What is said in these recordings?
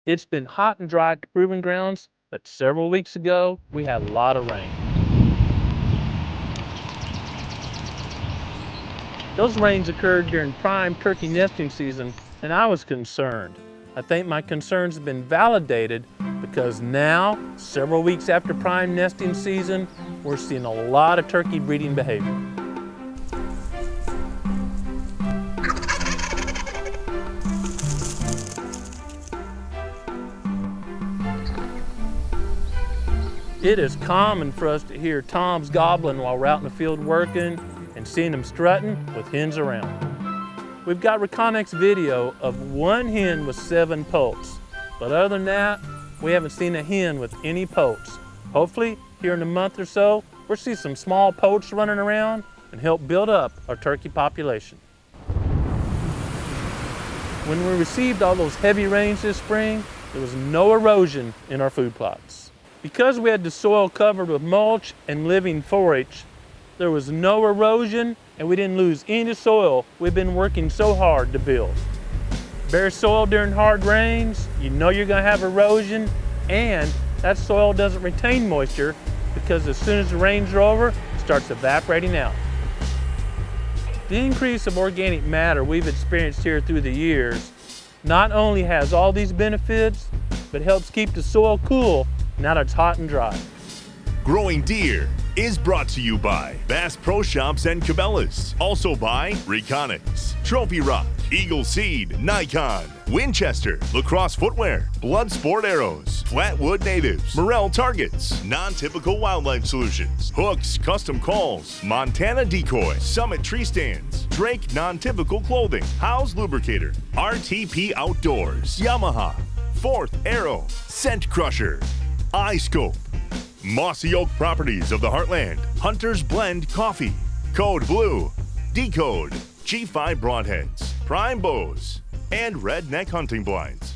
It's been hot and dry at the proving grounds, but several weeks ago, we had a lot of rain. Those rains occurred during prime turkey nesting season, and I was concerned. I think my concerns have been validated because now, several weeks after prime nesting season, we're seeing a lot of turkey breeding behavior. It is common for us to hear toms gobbling while we're out in the field working and seeing them strutting with hens around. We've got Reconnex video of one hen with 7 poults, but other than that, we haven't seen a hen with any poults. Hopefully, here in a month or so, we'll see some small poults running around and help build up our turkey population. When we received all those heavy rains this spring, there was no erosion in our food plots. Because we had the soil covered with mulch and living forage, there was no erosion and we didn't lose any soil we've been working so hard to build. Bare soil during hard rains, you know you're gonna have erosion, and that soil doesn't retain moisture because as soon as the rains are over, it starts evaporating out. The increase of organic matter we've experienced here through the years not only has all these benefits, but helps keep the soil cool now that it's hot and dry. Growing Deer is brought to you by Bass Pro Shops and Cabela's. Also by Reconnex, Trophy Rock, Eagle Seed, Nikon, Winchester, Lacrosse Footwear, Blood Sport Arrows, Flatwood Natives, Morel Targets, Non-Typical Wildlife Solutions, Hooks Custom Calls, Montana Decoy, Summit Tree Stands, Drake Non-Typical Clothing, House Lubricator, RTP Outdoors, Yamaha, Fourth Arrow, Scent Crusher, iScope, Mossy Oak Properties of the Heartland, Hunter's Blend Coffee, Code Blue, Decode, G5 Broadheads, Prime Bows, and Redneck Hunting Blinds.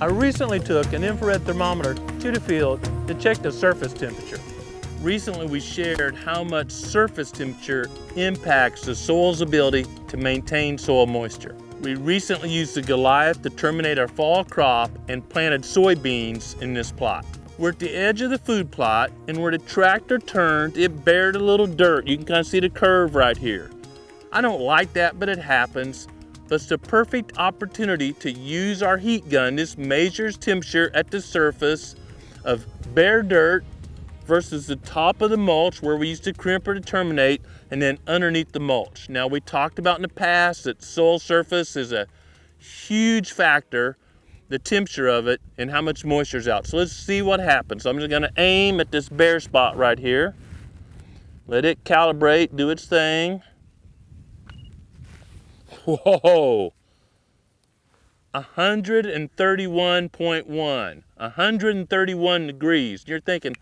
I recently took an infrared thermometer to the field to check the surface temperature. Recently we shared how much surface temperature impacts the soil's ability to maintain soil moisture. We recently used the Goliath to terminate our fall crop and planted soybeans in this plot. We're at the edge of the food plot, and where the tractor turned, it bared a little dirt. You can kind of see the curve right here. I don't like that, but it happens. But it's the perfect opportunity to use our heat gun. This measures temperature at the surface of bare dirt versus the top of the mulch where we used to crimper to terminate, and then underneath the mulch. Now, we talked about in the past that soil surface is a huge factor, the temperature of it and how much moisture is out. So let's see what happens. So I'm just gonna aim at this bare spot right here. Let it calibrate, do its thing. Whoa, 131.1, 131 degrees. You're thinking,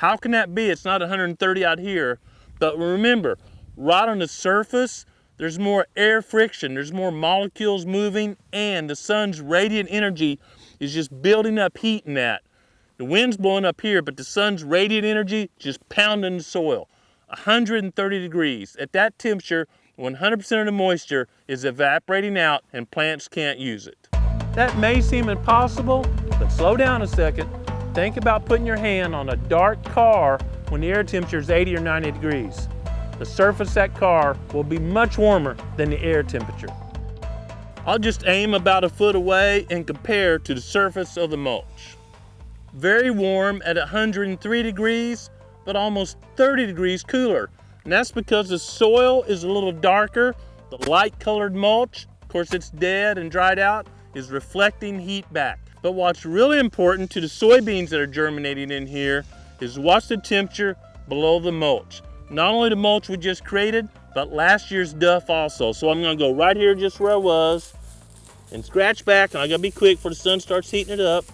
how can that be? It's not 130 out here. But remember, right on the surface, there's more air friction, there's more molecules moving, and the sun's radiant energy is just building up heat in that. The wind's blowing up here, but the sun's radiant energy just pounding the soil. 130 degrees. At that temperature, 100% of the moisture is evaporating out and plants can't use it. That may seem impossible, but slow down a second. Think about putting your hand on a dark car when the air temperature is 80 or 90 degrees. The surface of that car will be much warmer than the air temperature. I'll just aim about a foot away and compare to the surface of the mulch. Very warm at 103 degrees, but almost 30 degrees cooler. And that's because the soil is a little darker. The light colored mulch, of course it's dead and dried out, is reflecting heat back. But what's really important to the soybeans that are germinating in here is what's the temperature below the mulch. Not only the mulch we just created, but last year's duff also. So I'm gonna go right here just where I was and scratch back, and I gotta be quick before the sun starts heating it up.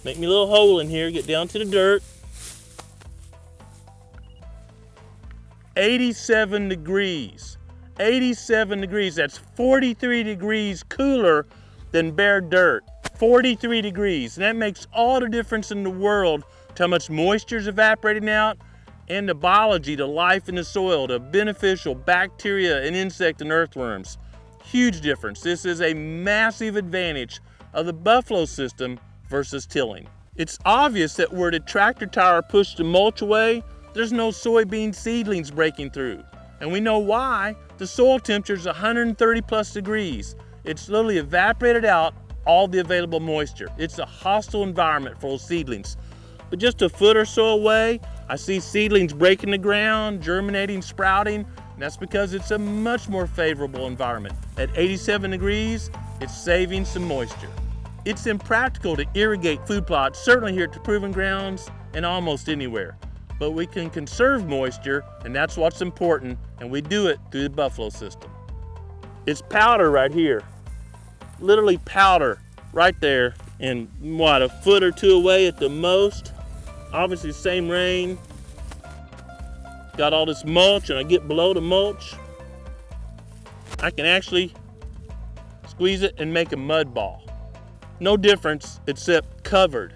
Make me a little hole in here, get down to the dirt. 87 degrees, 87 degrees. That's 43 degrees cooler than bare dirt. 43 degrees, and that makes all the difference in the world to how much moisture is evaporating out and the biology, the life in the soil, the beneficial bacteria and insect and earthworms. Huge difference. This is a massive advantage of the buffalo system versus tilling. It's obvious that where the tractor tire pushed the mulch away, there's no soybean seedlings breaking through. And we know why. The soil temperature is 130 plus degrees. It's literally evaporated out all the available moisture. It's a hostile environment for seedlings. But just a foot or so away, I see seedlings breaking the ground, germinating, sprouting, and that's because it's a much more favorable environment. At 87 degrees, it's saving some moisture. It's impractical to irrigate food plots, certainly here at the Proven Grounds and almost anywhere. But we can conserve moisture, and that's what's important, and we do it through the buffalo system. It's powder right here. Literally powder right there, and what, a foot or two away at the most. Obviously same rain. Got all this mulch, and I get below the mulch, I can actually squeeze it and make a mud ball. No difference except covered.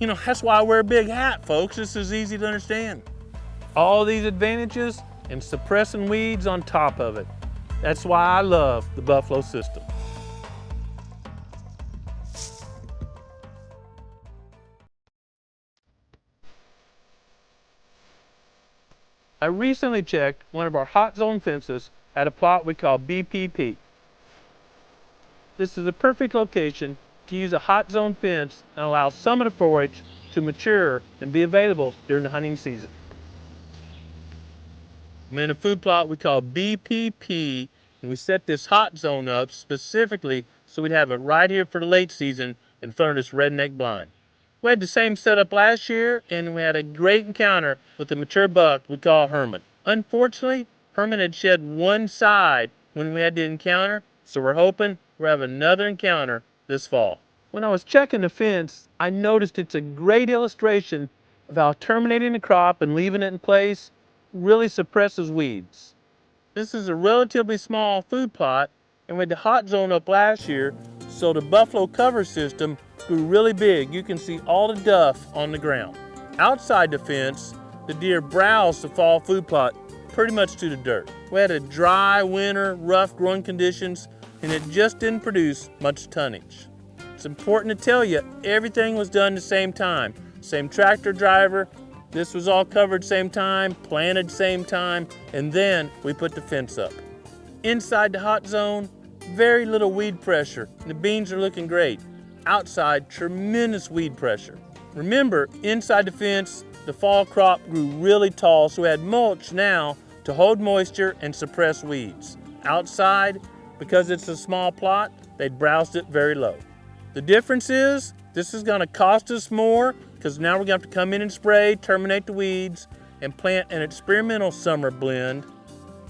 You know, that's why I wear a big hat, folks. This is easy to understand. All these advantages and suppressing weeds on top of it. That's why I love the buffalo system. I recently checked one of our hot zone fences at a plot we call BPP. This is a perfect location to use a hot zone fence and allow some of the forage to mature and be available during the hunting season. I'm in a food plot we call BPP, and we set this hot zone up specifically so we'd have it right here for the late season in front of this redneck blind. We had the same setup last year, and we had a great encounter with a mature buck we call Herman. Unfortunately, Herman had shed one side when we had the encounter, so we're hoping we'll have another encounter this fall. When I was checking the fence, I noticed it's a great illustration of how terminating the crop and leaving it in place really suppresses weeds. This is a relatively small food plot, and we had the hot zone up last year, so the buffalo cover system grew really big. You can see all the duff on the ground. Outside the fence, the deer browsed the fall food plot pretty much to the dirt. We had a dry winter, rough growing conditions, and it just didn't produce much tonnage. It's important to tell you, everything was done the same time. Same tractor driver, this was all covered same time, planted same time, and then we put the fence up. Inside the hot zone, very little weed pressure. The beans are looking great. Outside, tremendous weed pressure. Remember, inside the fence, the fall crop grew really tall, so we had mulch now to hold moisture and suppress weeds. Outside, because it's a small plot, they browsed it very low. The difference is, this is gonna cost us more because now we're gonna have to come in and spray, terminate the weeds, and plant an experimental summer blend,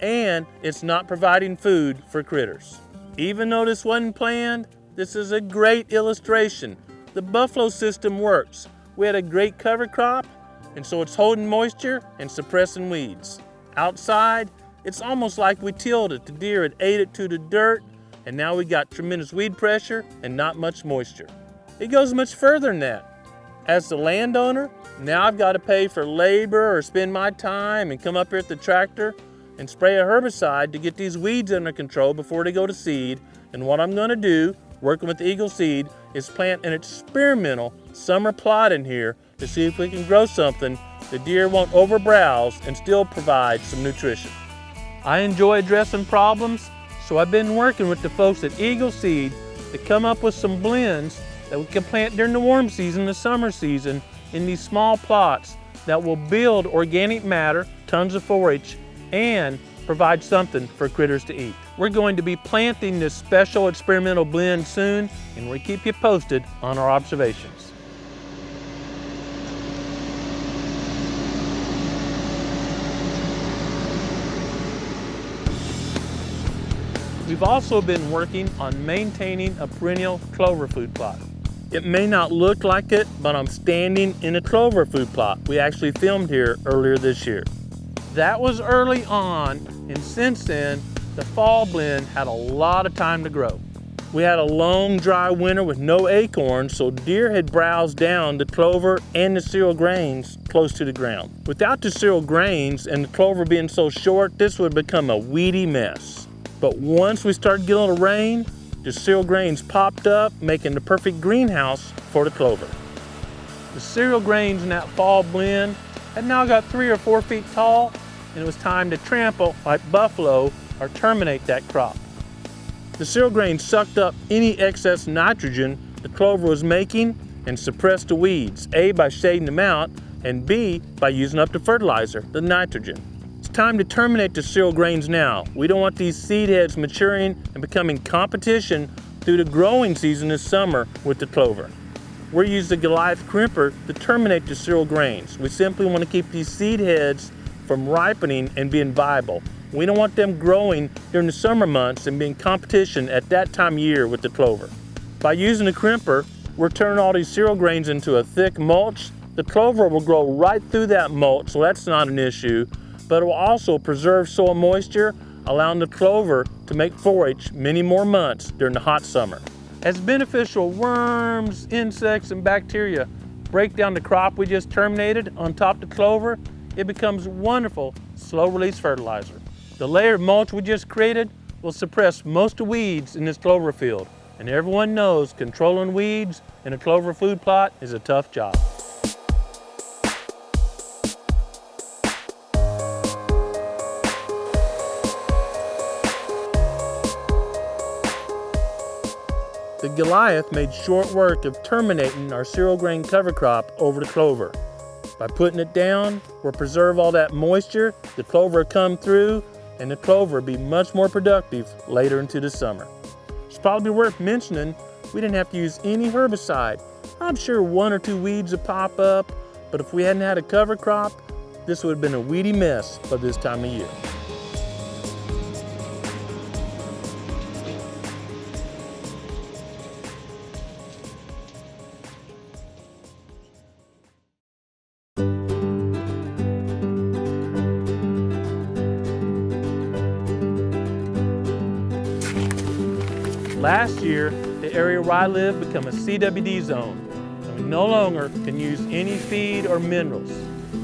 and it's not providing food for critters. Even though this wasn't planned, this is a great illustration. The buffalo system works. We had a great cover crop, and so it's holding moisture and suppressing weeds. Outside, it's almost like we tilled it. The deer had ate it to the dirt, and now we got tremendous weed pressure and not much moisture. It goes much further than that. As the landowner, now I've got to pay for labor or spend my time and come up here at the tractor and spray a herbicide to get these weeds under control before they go to seed. And what I'm going to do, working with Eagle Seed, is plant an experimental summer plot in here to see if we can grow something the deer won't overbrowse and still provide some nutrition. I enjoy addressing problems, so I've been working with the folks at Eagle Seed to come up with some blends that we can plant during the warm season, the summer season, in these small plots that will build organic matter, tons of forage, and provide something for critters to eat. We're going to be planting this special experimental blend soon, and we'll keep you posted on our observations. We've also been working on maintaining a perennial clover food plot. It may not look like it, but I'm standing in a clover food plot we actually filmed here earlier this year. That was early on, and since then, the fall blend had a lot of time to grow. We had a long, dry winter with no acorns, so deer had browsed down the clover and the cereal grains close to the ground. Without the cereal grains and the clover being so short, this would become a weedy mess. But once we started getting a little rain, the cereal grains popped up, making the perfect greenhouse for the clover. The cereal grains in that fall blend had now got 3 or 4 feet tall, and it was time to trample like buffalo or terminate that crop. The cereal grains sucked up any excess nitrogen the clover was making and suppressed the weeds, A, by shading them out, and B, by using up the fertilizer, the nitrogen. It's time to terminate the cereal grains now. We don't want these seed heads maturing and becoming competition through the growing season this summer with the clover. We're using the Goliath crimper to terminate the cereal grains. We simply want to keep these seed heads from ripening and being viable. We don't want them growing during the summer months and being competition at that time of year with the clover. By using the crimper, we're turning all these cereal grains into a thick mulch. The clover will grow right through that mulch, so that's not an issue, but it will also preserve soil moisture, allowing the clover to make forage many more months during the hot summer. As beneficial worms, insects, and bacteria break down the crop we just terminated on top of the clover, it becomes wonderful slow-release fertilizer. The layered mulch we just created will suppress most of the weeds in this clover field, and everyone knows controlling weeds in a clover food plot is a tough job. The Goliath made short work of terminating our cereal grain cover crop over the clover. By putting it down, we'll preserve all that moisture, the clover will come through, and the clover will be much more productive later into the summer. It's probably worth mentioning we didn't have to use any herbicide. I'm sure 1 or 2 weeds would pop up, but if we hadn't had a cover crop, this would have been a weedy mess by this time of year. Last year, the area where I live became a CWD zone, and we no longer can use any feed or minerals.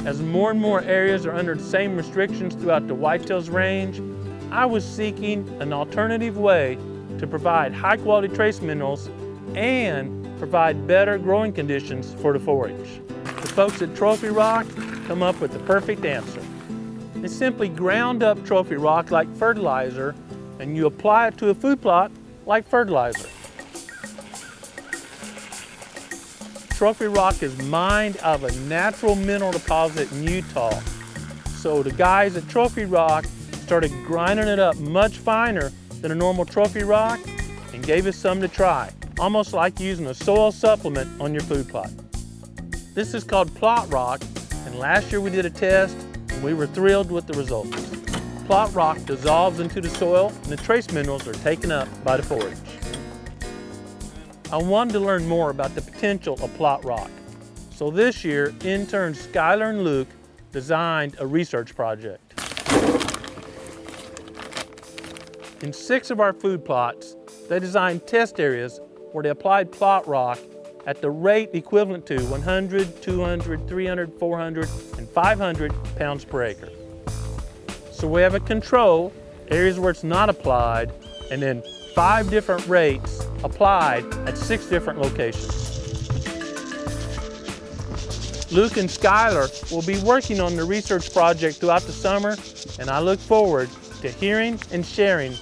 As more and more areas are under the same restrictions throughout the whitetails range, I was seeking an alternative way to provide high-quality trace minerals and provide better growing conditions for the forage. The folks at Trophy Rock come up with the perfect answer. They simply ground up Trophy Rock like fertilizer, and you apply it to a food plot like fertilizer. Trophy Rock is mined out of a natural mineral deposit in Utah. So the guys at Trophy Rock started grinding it up much finer than a normal Trophy Rock and gave us some to try, almost like using a soil supplement on your food plot. This is called Plot Rock, and last year we did a test and we were thrilled with the results. Plot rock dissolves into the soil and the trace minerals are taken up by the forage. I wanted to learn more about the potential of plot rock. So this year, interns Skylar and Luke designed a research project. In 6 of our food plots, they designed test areas where they applied plot rock at the rate equivalent to 100, 200, 300, 400, and 500 pounds per acre. So we have a control, areas where it's not applied, and then 5 different rates applied at 6 different locations. Luke and Skylar will be working on the research project throughout the summer, and I look forward to hearing and sharing